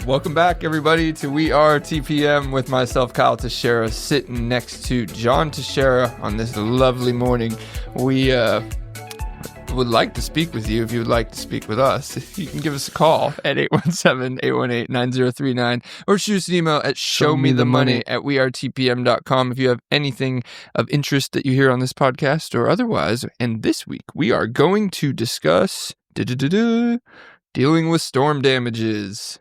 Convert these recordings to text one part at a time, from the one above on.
Welcome back, everybody, to We Are TPM with myself, Kyle Teixeira, sitting next to John Teixeira on this lovely morning. We would like to speak with you. If you would like to speak with us, you can give us a call at 817-818-9039 or shoot us an email at showmethemoney@wearetpm.com if you have anything of interest that you hear on this podcast or otherwise. And this week, we are going to discuss dealing with storm damages.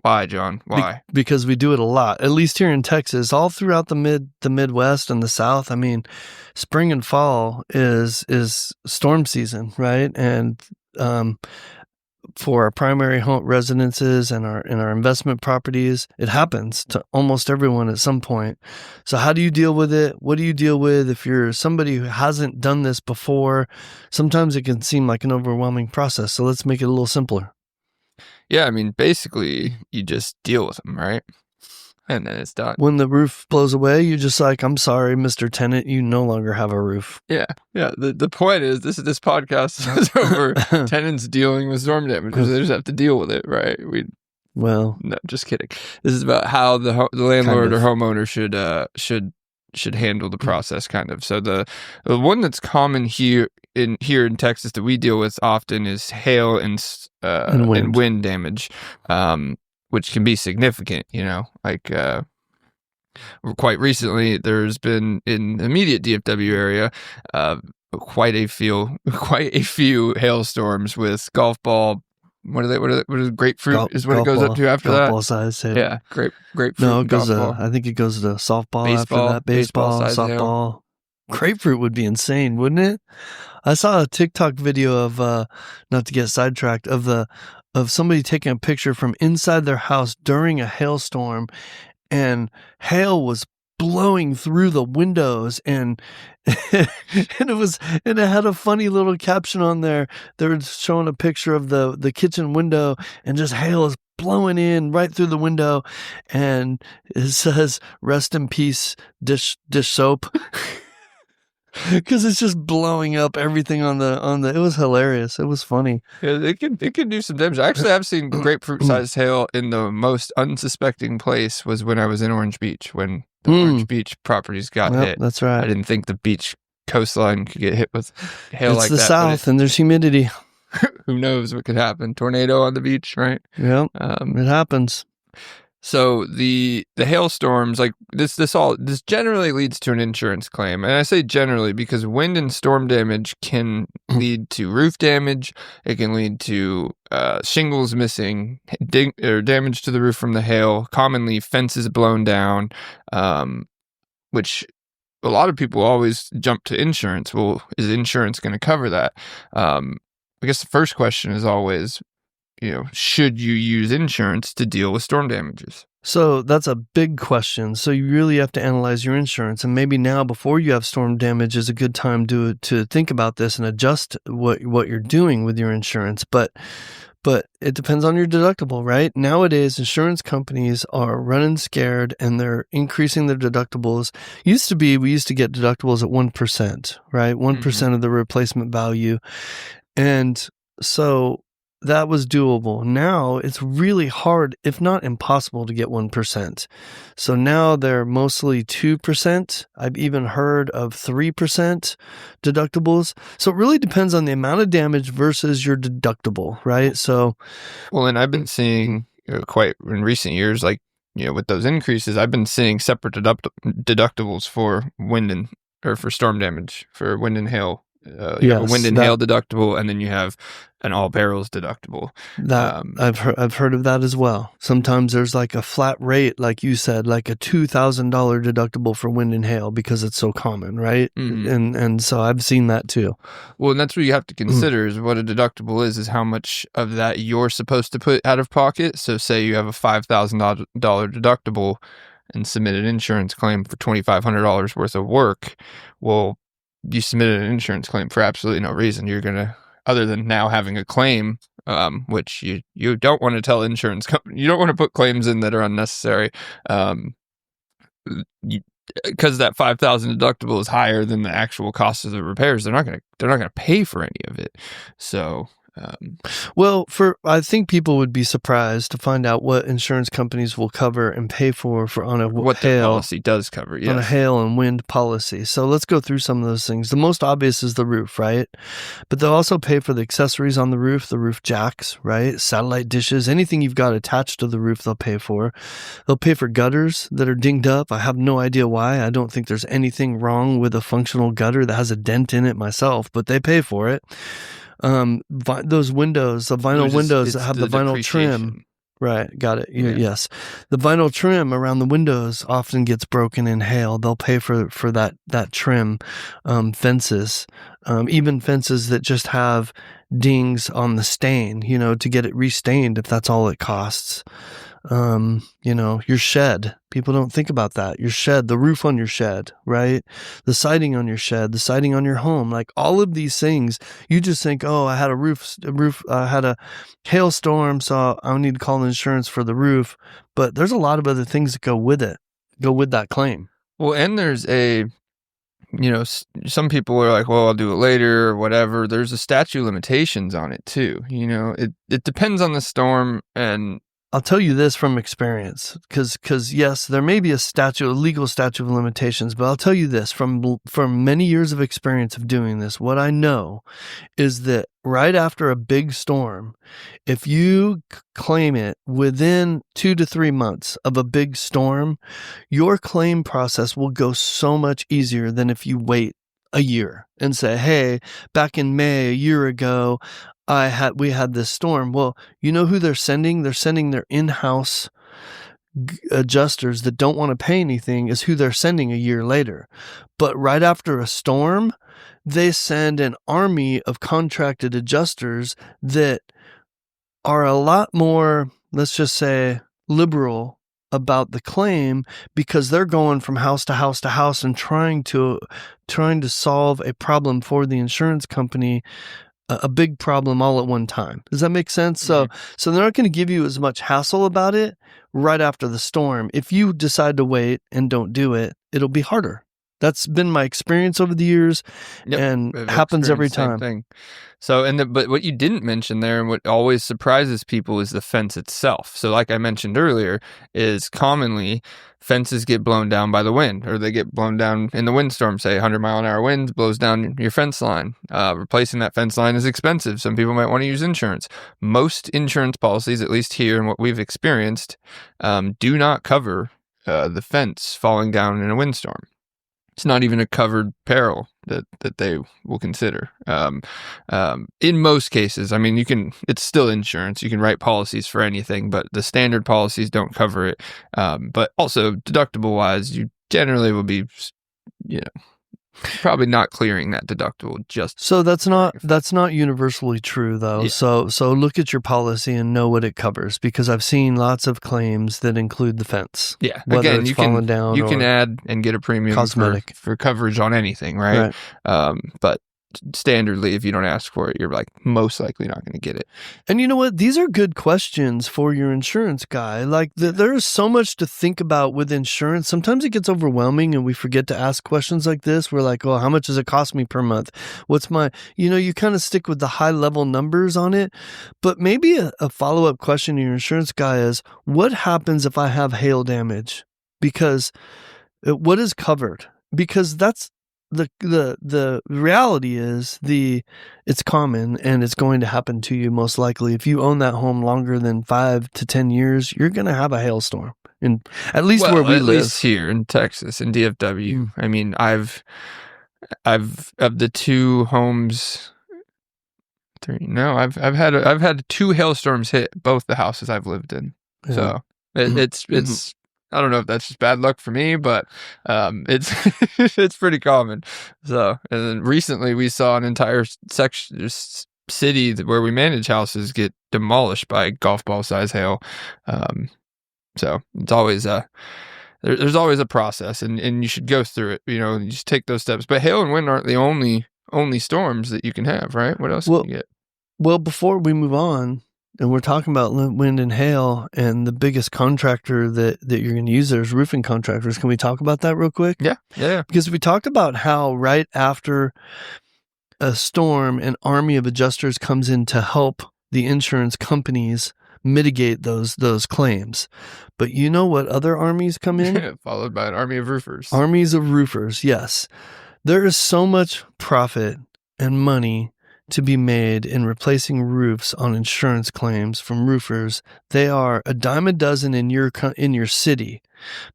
Why, John? Why? Because we do it a lot, at least here in Texas, all throughout the Midwest and the South. I mean, spring and fall is storm season, right? And for our primary home residences and our investment properties, it happens to almost everyone at some point. So how do you deal with it? What do you deal with if you're somebody who hasn't done this before? Sometimes it can seem like an overwhelming process. So let's make it a little simpler. Yeah, I mean, basically, you just deal with them, right? And then it's done. When the roof blows away, you're just like, I'm sorry, Mr. Tenant, you no longer have a roof. Yeah. The point is, this podcast is over tenants dealing with storm damage because they just have to deal with it, right? No, just kidding. This is about how the landlord or homeowner should handle the process, kind of. So the one that's common here in Texas that we deal with often is hail and wind damage, which can be significant. Like quite recently, there's been in the immediate DFW area quite a few hailstorms with golf ball. What is grapefruit is what it goes up to after that? Golf ball size hail. Yeah, grapefruit. No, it goes I think it goes to softball after that. Baseball, softball. Hail. Grapefruit would be insane, wouldn't it? I saw a TikTok video of, not to get sidetracked, of somebody taking a picture from inside their house during a hailstorm, and hail was blowing through the windows, and it had a funny little caption on there. They were showing a picture of the kitchen window, and just hail is blowing in right through the window, and it says "Rest in peace, dish soap." Because it's just blowing up everything on the. It was hilarious. It was funny. Yeah, it can do some damage. Actually, I've seen grapefruit-sized hail in the most unsuspecting place. Was when I was in Orange Beach, when the Orange Beach properties got hit. That's right. I didn't think the beach coastline could get hit with hail like that. It's the South, and there's humidity. Who knows what could happen? Tornado on the beach, right? Yeah, it happens. So the hailstorms, like this generally leads to an insurance claim. And I say generally because wind and storm damage can lead to roof damage. It can lead to shingles missing, or damage to the roof from the hail, commonly fences blown down, which a lot of people always jump to insurance. Well, is insurance going to cover that? I guess the first question is always, should you use insurance to deal with storm damages? So that's a big question. So you really have to analyze your insurance, and maybe now before you have storm damage is a good time to think about this and adjust what you're doing with your insurance. But it depends on your deductible, right? Nowadays, insurance companies are running scared and they're increasing their deductibles. We used to get deductibles at 1%, right? 1% of the replacement value. And so that was doable. Now it's really hard, if not impossible, to get 1%. So now they're mostly 2%. I've even heard of 3% deductibles. So it really depends on the amount of damage versus your deductible, right? So, well, and I've been seeing quite in recent years, like, with those increases, I've been seeing separate deductibles for for storm damage, for wind and hail. You have a wind and hail deductible, and then you have an all barrels deductible. That I've heard of that as well. Sometimes there's like a flat rate, like you said, like a $2,000 deductible for wind and hail because it's so common, right? And so I've seen that too. Well, and that's what you have to consider is what a deductible is how much of that you're supposed to put out of pocket. So say you have a $5,000 deductible and submit an insurance claim for $2,500 worth of work. Well, you submitted an insurance claim for absolutely no reason. You're going to, other than now having a claim, which you don't want to tell insurance company, you don't want to put claims in that are unnecessary. Because that $5,000 deductible is higher than the actual cost of the repairs, they're not going to pay for any of it. So I think people would be surprised to find out what insurance companies will cover and pay for on a what hail. The policy does cover, yes. On a hail and wind policy. So let's go through some of those things. The most obvious is the roof, right? But they'll also pay for the accessories on the roof jacks, right? Satellite dishes, anything you've got attached to the roof, they'll pay for. They'll pay for gutters that are dinged up. I have no idea why. I don't think there's anything wrong with a functional gutter that has a dent in it myself, but they pay for it. Those windows, the vinyl windows that have the vinyl trim. Right. Got it. Yeah. Yes. The vinyl trim around the windows often gets broken in hail. They'll pay for that trim. Fences, even fences that just have dings on the stain, to get it restained if that's all it costs. Your shed. People don't think about that. Your shed, the roof on your shed, right? The siding on your shed, the siding on your home, like all of these things, you just think, oh, I had I had a hailstorm, so I need to call insurance for the roof. But there's a lot of other things that go with that claim. Well, and there's some people are like, well, I'll do it later or whatever. There's a statute of limitations on it too. It depends on the storm, and I'll tell you this from experience, because yes, there may be a legal statute of limitations, but I'll tell you this from many years of experience of doing this. What I know is that right after a big storm, if you claim it within 2 to 3 months of a big storm, your claim process will go so much easier than if you wait a year and say, hey, back in May, a year ago, we had this storm. Well, you know who they're sending? They're sending their in-house adjusters that don't want to pay anything is who they're sending a year later. But right after a storm, they send an army of contracted adjusters that are a lot more, let's just say, liberal about the claim, because they're going from house to house to house and trying to solve a problem for the insurance company, a big problem all at one time. Does that make sense? Mm-hmm. So they're not going to give you as much hassle about it right after the storm. If you decide to wait and don't do it, it'll be harder. That's been my experience over the years, and happens every time. Thing. So, but what you didn't mention there, and what always surprises people, is the fence itself. So, like I mentioned earlier, is commonly fences get blown down by the wind, or they get blown down in the windstorm. Say 100-mile-an-hour wind blows down your fence line. Replacing that fence line is expensive. Some people might want to use insurance. Most insurance policies, at least here and what we've experienced, do not cover the fence falling down in a windstorm. It's not even a covered peril that they will consider. In most cases, I mean, it's still insurance. You can write policies for anything, but the standard policies don't cover it. But also deductible wise, you generally will be, probably not clearing that deductible just. So that's not universally true though. Yeah. So look at your policy and know what it covers, because I've seen lots of claims that include the fence. Yeah. Again, you can add and get a premium cosmetic for coverage on anything, right? But standardly, if you don't ask for it, you're most likely not going to get it. And you know what? These are good questions for your insurance guy. There's so much to think about with insurance. Sometimes it gets overwhelming and we forget to ask questions like this. We're like, oh, how much does it cost me per month? What's my, you kind of stick with the high level numbers on it. But maybe a follow-up question to your insurance guy is, what happens if I have hail damage? Because what is covered? Because that's, the reality is it's common and it's going to happen to you most likely. If you own that home longer than 5 to 10 years, you're going to have a hailstorm. And at least where we live. At least here in Texas, in DFW. I mean, I've of the 2 homes, 3. No, I've had 2 hailstorms hit both the houses I've lived in. Yeah. So it's I don't know if that's just bad luck for me, but it's it's pretty common. So, and then recently we saw an entire city where we manage houses get demolished by golf ball size hail. So it's always there's always a process, and you should go through it. You just take those steps. But hail and wind aren't the only storms that you can have, right? What else can you get? Well, before we move on, and we're talking about wind and hail, and the biggest contractor that you're going to use there is roofing contractors. Can we talk about that real quick? Yeah. Because we talked about how right after a storm, an army of adjusters comes in to help the insurance companies mitigate those claims. But you know what other armies come in? Followed by an army of roofers. Armies of roofers, yes. There is so much profit and money to be made in replacing roofs on insurance claims from roofers. They are a dime a dozen in your city.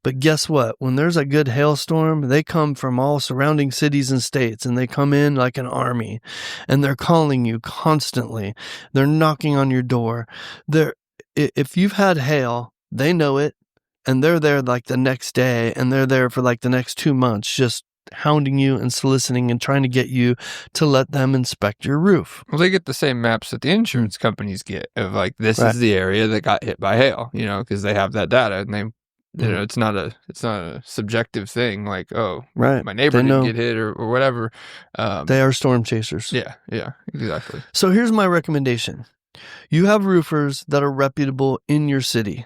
But guess what? When there's a good hailstorm, they come from all surrounding cities and states, and they come in like an army, and they're calling you constantly. They're knocking on your door. If you've had hail, they know it, and they're there like the next day, and they're there for like the next 2 months, just hounding you and soliciting and trying to get you to let them inspect your roof. Well, they get the same maps that the insurance companies get of like, this is the area that got hit by hail, because they have that data, and they, it's not a subjective thing like, oh, my neighbor didn't get hit or whatever. They are storm chasers. Yeah, exactly. So here's my recommendation. You have roofers that are reputable in your city.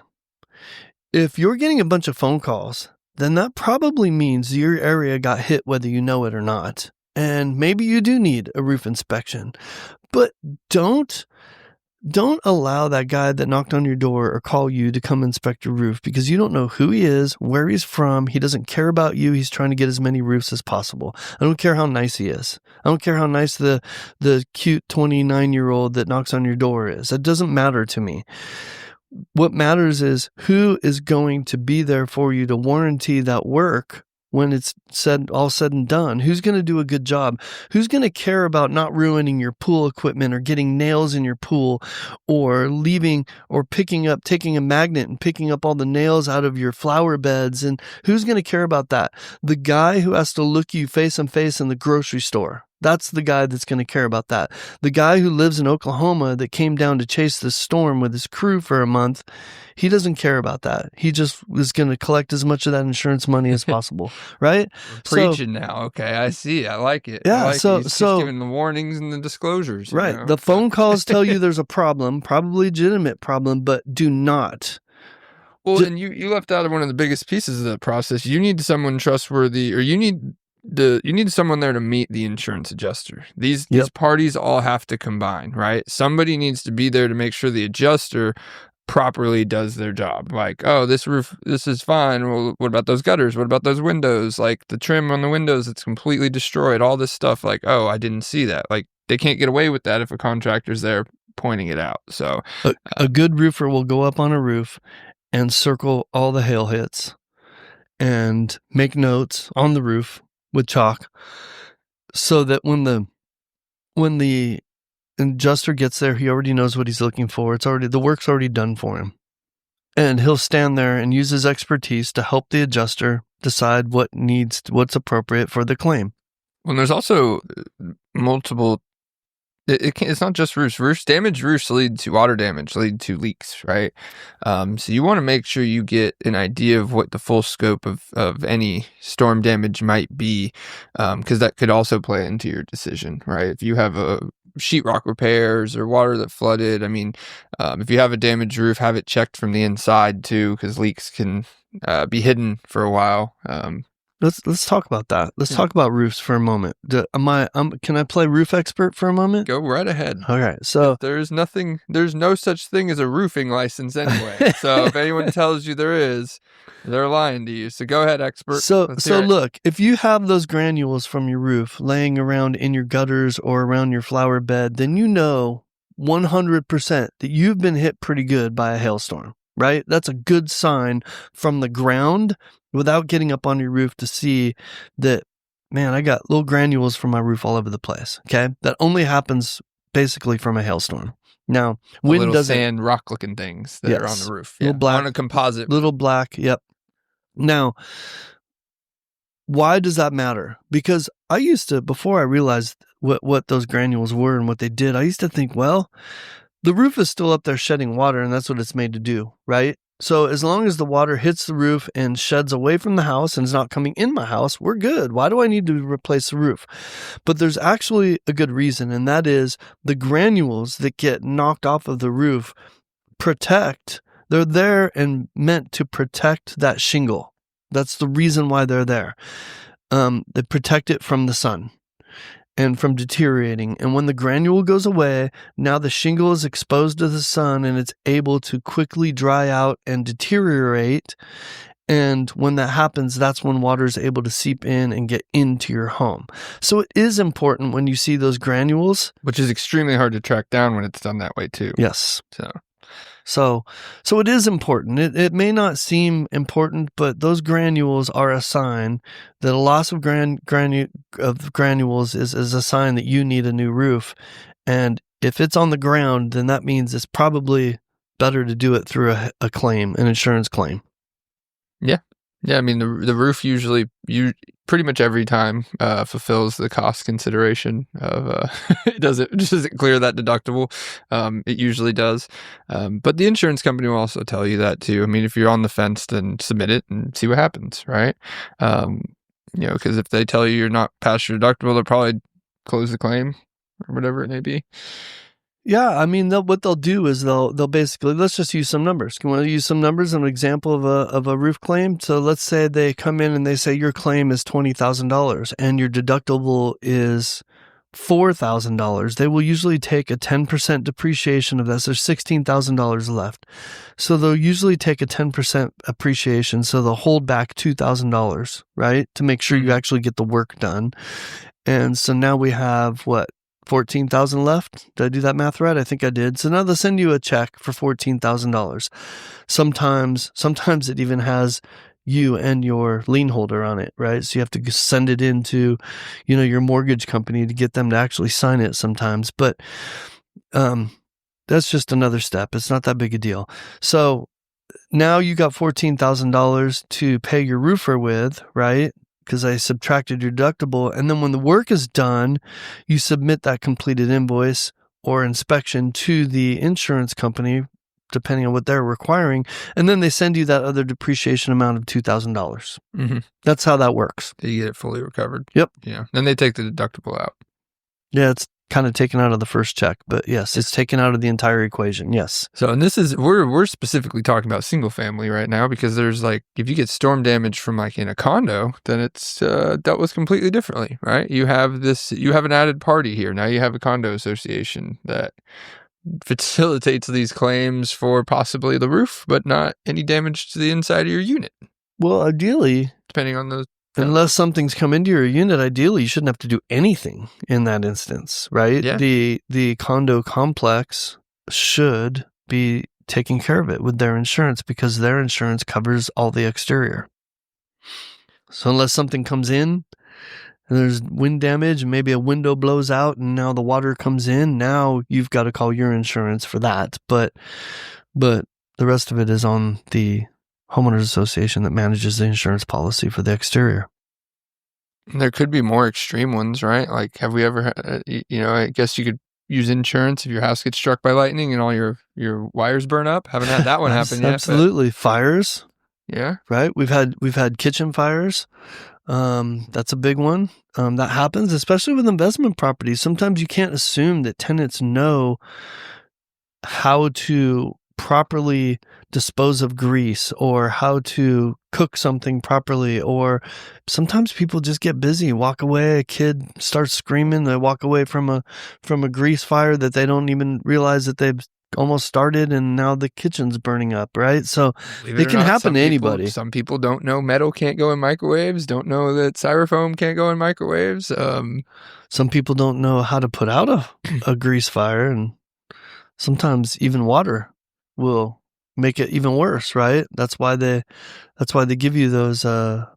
If you're getting a bunch of phone calls, then that probably means your area got hit whether you know it or not. And maybe you do need a roof inspection. But don't allow that guy that knocked on your door or call you to come inspect your roof, because you don't know who he is, where he's from. He doesn't care about you. He's trying to get as many roofs as possible. I don't care how nice he is. I don't care how nice the cute 29-year-old that knocks on your door is. That doesn't matter to me. What matters is who is going to be there for you to warranty that work when it's all said and done. Who's going to do a good job? Who's going to care about not ruining your pool equipment or getting nails in your pool, or taking a magnet and picking up all the nails out of your flower beds? And who's going to care about that? The guy who has to look you face to face in the grocery store. That's the guy that's going to care about that. The guy who lives in Oklahoma that came down to chase the storm with his crew for a month, he doesn't care about that. He just is going to collect as much of that insurance money as possible, right? Preaching now. Okay, I see. I like it. Yeah, He's giving the warnings and the disclosures. Right. The phone calls tell you there's a problem, probably legitimate problem, but do not. Well, and you left out one of the biggest pieces of the process. You need someone trustworthy, or you need someone there to meet the insurance adjuster. These parties all have to combine, right? Somebody needs to be there to make sure the adjuster properly does their job. Like, oh, this roof, this is fine. Well, what about those gutters? What about those windows? Like the trim on the windows, it's completely destroyed. All this stuff, like, oh, I didn't see that. Like, they can't get away with that if a contractor's there pointing it out. So a good roofer will go up on a roof and circle all the hail hits and make notes on the roof with chalk, so that when the adjuster gets there, he already knows what he's looking for. The work's already done for him, and he'll stand there and use his expertise to help the adjuster decide what's appropriate for the claim. Well, there's also multiple. It's not just roofs. Damaged roofs lead to water damage, lead to leaks, right? So you want to make sure you get an idea of what the full scope of any storm damage might be, because that could also play into your decision, right? If you have a sheetrock repairs or water that flooded, I mean, if you have a damaged roof, have it checked from the inside too, because leaks can be hidden for a while. Let's talk about that. Let's talk about roofs for a moment. Can I play roof expert for a moment? Go right ahead. All right. So there's no such thing as a roofing license anyway. So if anyone tells you there is, they're lying to you. So go ahead, expert. So look, if you have those granules from your roof laying around in your gutters or around your flower bed, then you know 100% that you've been hit pretty good by a hailstorm, right? That's a good sign from the ground, without getting up on your roof, to see that, man, I got little granules from my roof all over the place. Okay. That only happens basically from a hailstorm. Now, wind doesn't. Sand, rock looking things that are on the roof. Little black. On a composite. Little black. Yep. Now, why does that matter? Because I used to, before I realized what those granules were and what they did, I used to think, well, the roof is still up there shedding water, and that's what it's made to do, right? So as long as the water hits the roof and sheds away from the house and is not coming in my house, we're good. Why do I need to replace the roof? But there's actually a good reason, and that is the granules that get knocked off of the roof they're there and meant to protect that shingle. That's the reason why they're there. They protect it from the sun. and from deteriorating. And when the granule goes away, now the shingle is exposed to the sun and it's able to quickly dry out and deteriorate. And when that happens, that's when water is able to seep in and get into your home. So it is important when you see those granules. Which is extremely hard to track down when it's done that way too. Yes. So it is important. It may not seem important, but those granules are a sign that a loss of granules is a sign that you need a new roof. And if it's on the ground, then that means it's probably better to do it through a claim, an insurance claim. Yeah. Yeah, I mean, the roof usually, pretty much every time fulfills the cost consideration of, it doesn't clear that deductible. It usually does. But the insurance company will also tell you that too. I mean, if you're on the fence, then submit it and see what happens, right? Because if they tell you you're not past your deductible, they'll probably close the claim or whatever it may be. Yeah, I mean, what they'll do is they'll basically, let's just use some numbers. Can we use some numbers? An example of a roof claim. So let's say they come in and they say your claim is $20,000 and your deductible is $4,000. They will usually take a 10% depreciation of that. So there's $16,000 left. So they'll usually take a 10% appreciation. So they'll hold back $2,000, right, to make sure you actually get the work done. And so now we have what? $14,000 left. Did I do that math right? I think I did. So now they'll send you a check for $14,000. Sometimes it even has you and your lien holder on it, right? So you have to send it into, your mortgage company to get them to actually sign it sometimes. But that's just another step. It's not that big a deal. So now you got $14,000 to pay your roofer with, right? Because I subtracted your deductible. And then when the work is done, you submit that completed invoice or inspection to the insurance company, depending on what they're requiring. And then they send you that other depreciation amount of $2,000. Mm-hmm. That's how that works. You get it fully recovered. Yep. Yeah. Then they take the deductible out. Yeah, it's kind of taken out of the first check, but yes, it's taken out of the entire equation. Yes. So, and this is, we're specifically talking about single family right now, because there's if you get storm damage from in a condo, then it's dealt with completely differently, right? You have an added party here. Now you have a condo association that facilitates these claims for possibly the roof, but not any damage to the inside of your unit. Well, ideally, depending on those. Unless something's come into your unit, ideally, you shouldn't have to do anything in that instance, right? Yeah. The condo complex should be taking care of it with their insurance, because their insurance covers all the exterior. So unless something comes in and there's wind damage and maybe a window blows out and now the water comes in, now you've got to call your insurance for that. But the rest of it is on the homeowners association that manages the insurance policy for the exterior. There could be more extreme ones, right? Have we ever, I guess you could use insurance if your house gets struck by lightning and all your wires burn up. Haven't had that one happen yet. Absolutely. Fires. Yeah. Right. We've had kitchen fires. That's a big one. That happens, especially with investment properties. Sometimes you can't assume that tenants know how to properly dispose of grease or how to cook something properly, or sometimes people just get busy, walk away. A kid starts screaming, they walk away from a grease fire that they don't even realize that they've almost started, and now the kitchen's burning up, right? So it can happen to anybody. Some people don't know metal can't go in microwaves, don't know that styrofoam can't go in microwaves. Some people don't know how to put out a grease fire, and sometimes even water will make it even worse, right? That's why they give you those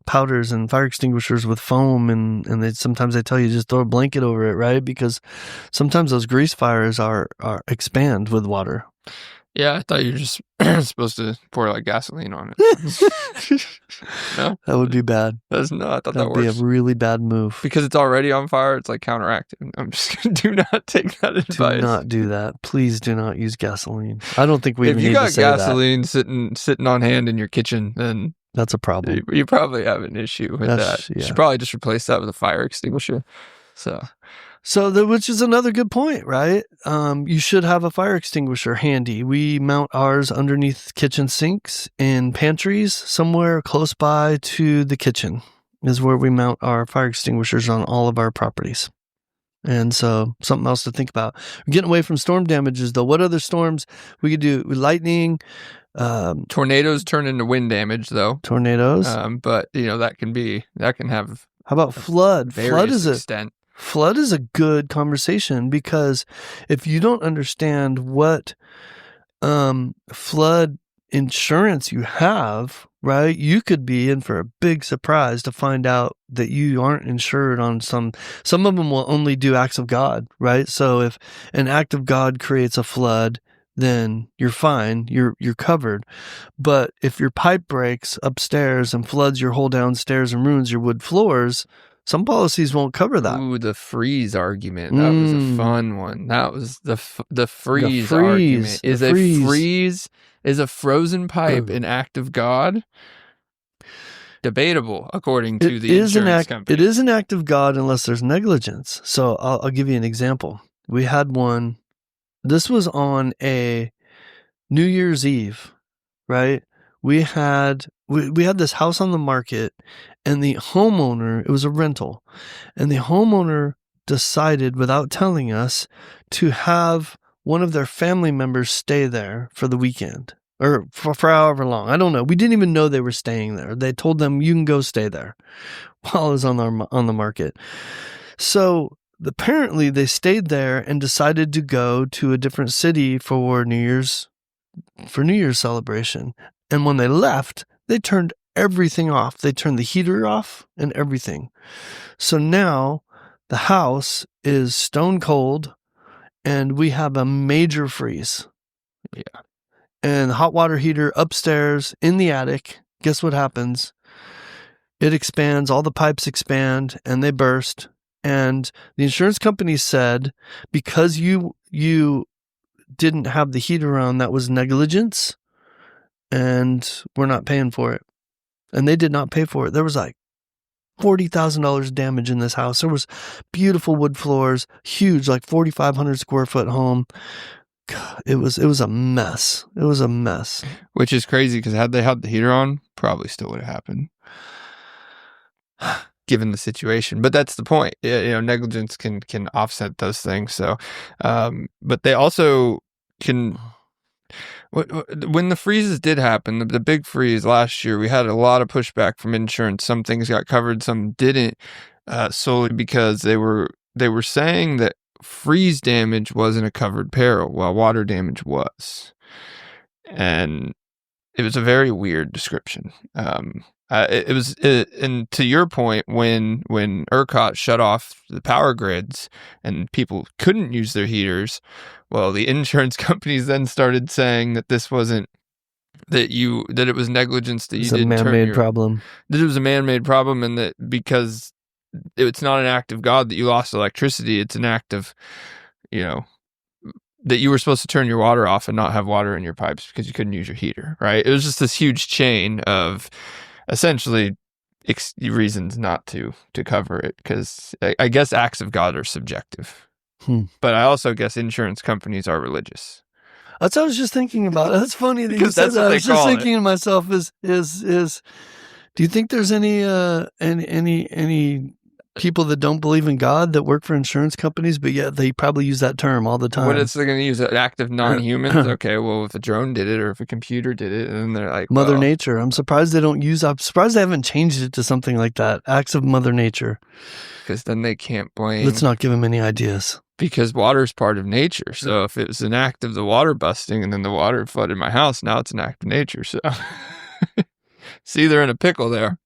powders and fire extinguishers with foam, and sometimes they tell you just throw a blanket over it, right? Because sometimes those grease fires are expand with water. Yeah, I thought you were just supposed to pour gasoline on it. No? That would be bad. That's not. I thought that would be a really bad move. Because it's already on fire, it's counteracting. I'm just going to do not take that advice. Do not do that. Please do not use gasoline. I don't think we even need to say that. If you got gasoline sitting on hand in your kitchen, then that's a problem. You probably have an issue with that. Yeah. You should probably just replace that with a fire extinguisher. So which is another good point, right? You should have a fire extinguisher handy. We mount ours underneath kitchen sinks in pantries, somewhere close by to the kitchen is where we mount our fire extinguishers on all of our properties. And so something else to think about. We're getting away from storm damages, though. What other storms we could do? Lightning. Tornadoes turn into wind damage, though. Tornadoes. But, that can have... How about flood? Flood is a good conversation, because if you don't understand what flood insurance you have, right, you could be in for a big surprise to find out that you aren't insured on some of them will only do acts of God, right? So if an act of God creates a flood, then you're fine, you're covered. But if your pipe breaks upstairs and floods your whole downstairs and ruins your wood floors, some policies won't cover that. Ooh, the freeze argument. That was a fun one. That was the freeze argument. Is a frozen pipe an act of God? Debatable, according to the insurance company. It is an act of God unless there's negligence. So I'll give you an example. We had one. This was on a New Year's Eve, right? We had this house on the market, and the homeowner, it was a rental, and the homeowner decided, without telling us, to have one of their family members stay there for the weekend, or for however long. I don't know. We didn't even know they were staying there. They told them, you can go stay there, while it was on the market. So apparently they stayed there and decided to go to a different city for New Year's celebration. And when they left, they turned everything off. They turned the heater off and everything. So now the house is stone cold, and we have a major freeze. Yeah. And the hot water heater upstairs in the attic, guess what happens? It expands, all the pipes expand, and they burst. And the insurance company said, because you didn't have the heater on, that was negligence, and we're not paying for it. And they did not pay for it. There was like $40,000 damage in this house. There was beautiful wood floors, huge, like 4,500 square foot home. God, it was a mess. It was a mess. Which is crazy, because had they had the heater on, probably still would have happened, given the situation. But that's the point. Negligence can offset those things. So, but they also can. When the freezes did happen, the big freeze last year, we had a lot of pushback from insurance. Some things got covered, some didn't, solely because they were saying that freeze damage wasn't a covered peril, while water damage was. And it was a very weird description. And to your point, when ERCOT shut off the power grids and people couldn't use their heaters, well, the insurance companies then started saying that this wasn't, that it was negligence, that you didn't turn man-made problem. That it was a man-made problem, and that because it's not an act of God that you lost electricity, it's an act of, that you were supposed to turn your water off and not have water in your pipes because you couldn't use your heater, right? It was just this huge chain of essentially reasons not to cover it, because I guess acts of God are subjective. But I also guess insurance companies are religious. That's what I was just thinking about. That's funny that you said that. I was just thinking to myself, is do you think there's any people that don't believe in God that work for insurance companies, but yet they probably use that term all the time? What is they're going to use? An act of non-humans? Okay, well, if a drone did it or if a computer did it, and then they're like, Mother Nature. I'm surprised they haven't changed it to something like that. Acts of Mother Nature. Because then they can't blame. Let's not give them any ideas. Because water is part of nature. So if it was an act of the water busting and then the water flooded my house, now it's an act of nature. So see, they're in a pickle there.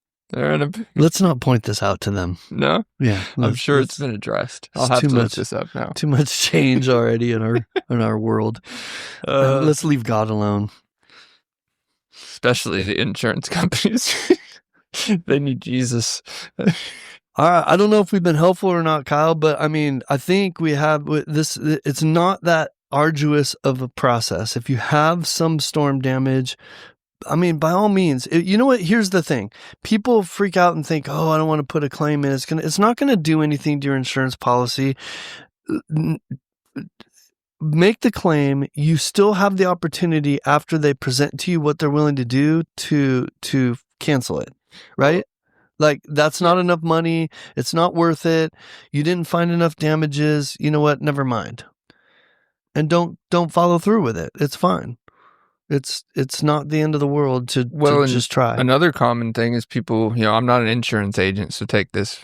Let's not point this out to them. No? Yeah. I'm sure it's been addressed. I'll have to look this up now. Too much change already in our world. Let's leave God alone. Especially the insurance companies. They need Jesus. All right. I don't know if we've been helpful or not, Kyle, but I mean, I think we have this. It's not that arduous of a process. If you have some storm damage, I mean, by all means, you know what? Here's the thing. People freak out and think, oh, I don't want to put a claim in. It's not going to do anything to your insurance policy. Make the claim. You still have the opportunity after they present to you what they're willing to do to cancel it, right? Like, that's not enough money. It's not worth it. You didn't find enough damages. You know what? Never mind. And don't follow through with it. It's fine. It's not the end of the world to just try. Another common thing is people, I'm not an insurance agent, so take this,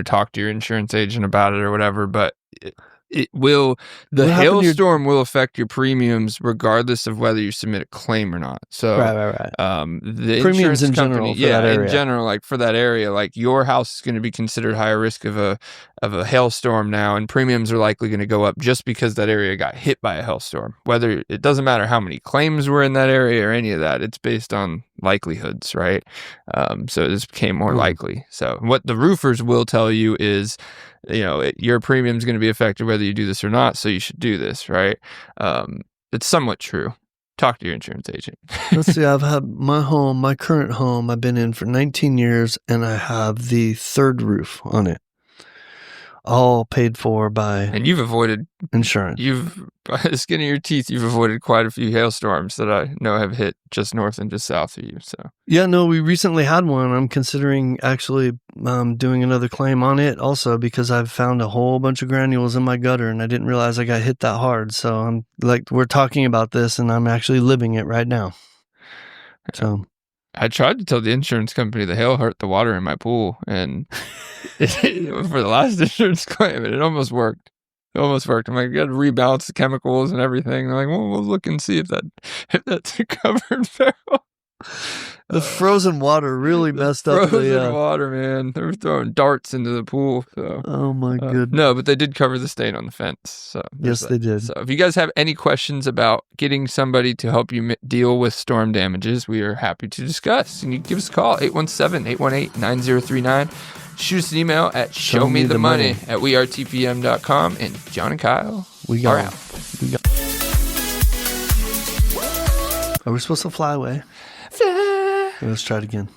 talk to your insurance agent about it or whatever, but the hailstorm will affect your premiums regardless of whether you submit a claim or not. So right. The premiums insurance in company, general for that area. in general, like for that area, like your house is going to be considered higher risk of a hailstorm now, and premiums are likely going to go up just because that area got hit by a hailstorm. Whether it doesn't matter how many claims were in that area or any of that, it's based on likelihoods, right? So this became more likely. So what the roofers will tell you is, your premium is going to be affected whether you do this or not, so you should do this, right? It's somewhat true. Talk to your insurance agent. Let's see, I've had my current home, I've been in for 19 years, and I have the third roof on it. All paid for by and you've avoided insurance. By the skin of your teeth, you've avoided quite a few hailstorms that I know have hit just north and just south of you. So yeah, no, we recently had one. I'm considering actually doing another claim on it also because I've found a whole bunch of granules in my gutter and I didn't realize I got hit that hard. So I'm like, we're talking about this and I'm actually living it right now. So I tried to tell the insurance company the hail hurt the water in my pool, and for the last insurance claim, and it almost worked. I'm like, you got to rebalance the chemicals and everything. They're like, well, we'll look and see if that's a covered barrel. The frozen water really messed up. Frozen water, man. They were throwing darts into the pool. So. Oh my goodness. No, but they did cover the stain on the fence. So yes, they did. So if you guys have any questions about getting somebody to help you deal with storm damages, we are happy to discuss. And you give us a call, 817-818-9039. Shoot us an email at showmethemoney@wearetpm.com. And John and Kyle, we are out. Are we supposed to fly away? Let's try it again.